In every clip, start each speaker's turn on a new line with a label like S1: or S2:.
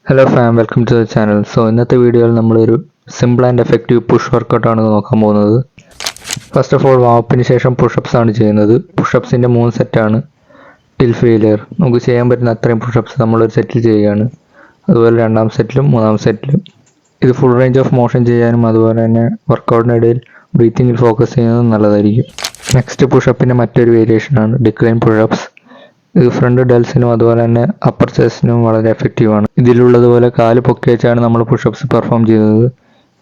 S1: Hello fam, welcome to the channel. ഇന്നത്തെ വീഡിയോയിൽ നമ്മളൊരു സിമ്പിൾ ആൻഡ് എഫക്റ്റീവ് പുഷ് വർക്കൗട്ടാണ് നോക്കാൻ പോകുന്നത്. ഫസ്റ്റ് ഓഫ് ഓൾ വാമപ്പിന് ശേഷം പുഷപ്സ് ആണ് ചെയ്യുന്നത്. പുഷപ്സിൻ്റെ 3 സെറ്റാണ് ടിൽ ഫെയിലിയർ. നമുക്ക് ചെയ്യാൻ പറ്റുന്ന അത്രയും പുഷപ്സ് നമ്മളൊരു സെറ്റിൽ ചെയ്യുകയാണ്. അതുപോലെ രണ്ടാം സെറ്റിലും മൂന്നാം സെറ്റിലും. ഇത് ഫുൾ റേഞ്ച് ഓഫ് മോഷൻ ചെയ്യാനും അതുപോലെ തന്നെ വർക്കൗട്ടിനിടയിൽ ബ്രീത്തിങ്ങിൽ ഫോക്കസ് ചെയ്യുന്നതും നല്ലതായിരിക്കും. നെക്സ്റ്റ് പുഷപ്പിൻ്റെ മറ്റൊരു വേരിയേഷനാണ് ഡിക്ലൈൻ പുഷപ്സ്. ഇത് ഫ്രണ്ട് ഡെൽസിനും അതുപോലെ തന്നെ അപ്പർ ചെസ്റ്റിനും വളരെ എഫക്റ്റീവാണ്. ഇതിലുള്ളതുപോലെ കാല് പൊക്കി വെച്ചാണ് നമ്മൾ പുഷപ്സ് പെർഫോം ചെയ്യുന്നത്.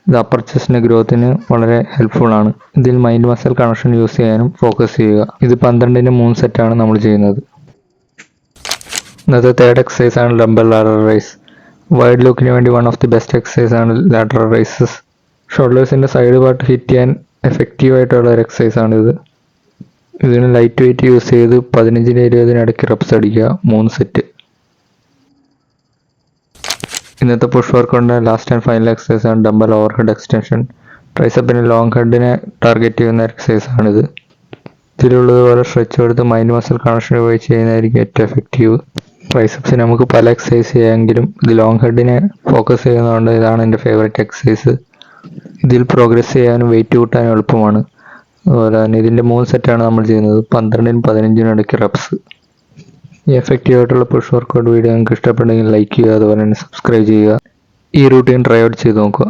S1: ഇത് അപ്പർ ചെസ്റ്റിൻ്റെ ഗ്രോത്തിന് വളരെ ഹെൽപ്ഫുൾ ആണ്. ഇതിൽ മൈൻഡ് മസിൽ കണക്ഷൻ യൂസ് ചെയ്യാനും ഫോക്കസ് ചെയ്യുക. ഇത് 12ന് 3 സെറ്റാണ് നമ്മൾ ചെയ്യുന്നത്. ഇന്നത്തെ തേർഡ് എക്സസൈസ് ആണ് ഡംബൽ ലാറ്ററൽ റൈസ്. വൈഡ് ലുക്കിന് വേണ്ടി one of the best exercise ആണ് ലാറ്ററൽ റൈസസ്. ഷോൾഡേഴ്സിൻ്റെ സൈഡ് പാർട്ട് ഹിറ്റ് ചെയ്യാൻ എഫക്റ്റീവായിട്ടുള്ള ഒരു എക്സസൈസ് ആണിത്. ഇതിന് ലൈറ്റ് വെയിറ്റ് യൂസ് ചെയ്ത് 15-20 ഇടയ്ക്ക് റെപ്സ് അടിക്കുക, 3 സെറ്റ്. ഇന്നത്തെ പുഷ് വർക്കൗട്ടിൻ്റെ ലാസ്റ്റ് ആൻഡ് ഫൈനൽ എക്സസൈസ് ആണ് ഡംബൽ ഓവർ ഹെഡ് എക്സ്റ്റൻഷൻ. ട്രൈസപ്പിന് ലോങ് ഹെഡിനെ ടാർഗറ്റ് ചെയ്യുന്ന എക്സസൈസ് ആണിത്. ഇതിലുള്ളതുപോലെ സ്ട്രെച്ച് എടുത്ത് മൈൻഡ് മസിൽ കണക്ഷൻ ഉപയോഗിച്ച് ചെയ്യുന്നതായിരിക്കും ഏറ്റവും എഫക്റ്റീവ്. ട്രൈസപ്സിന് നമുക്ക് പല എക്സസൈസ് ചെയ്യാമെങ്കിലും ഇത് ലോങ് ഹെഡിനെ ഫോക്കസ് ചെയ്യുന്നതുകൊണ്ട് ഇതാണ് എൻ്റെ ഫേവറേറ്റ് എക്സസൈസ്. ഇതിൽ പ്രോഗ്രസ് ചെയ്യാനും വെയിറ്റ് കൂട്ടാനും എളുപ്പമാണ്. അതുപോലെ തന്നെ ഇതിൻ്റെ 3 സെറ്റാണ് നമ്മൾ ചെയ്യുന്നത്, 12-നും 15-നും ഇടയ്ക്ക് റെപ്സ്. ഈ എഫക്റ്റീവായിട്ടുള്ള പുഷ് വർക്കൗട്ട് വീഡിയോ നിങ്ങൾക്ക് ഇഷ്ടപ്പെട്ടെങ്കിൽ ലൈക്ക് ചെയ്യുക, അതുപോലെ തന്നെ സബ്സ്ക്രൈബ് ചെയ്യുക. ഈ റൂട്ടീൻ ട്രൈ ഔട്ട് ചെയ്ത് നോക്കുക.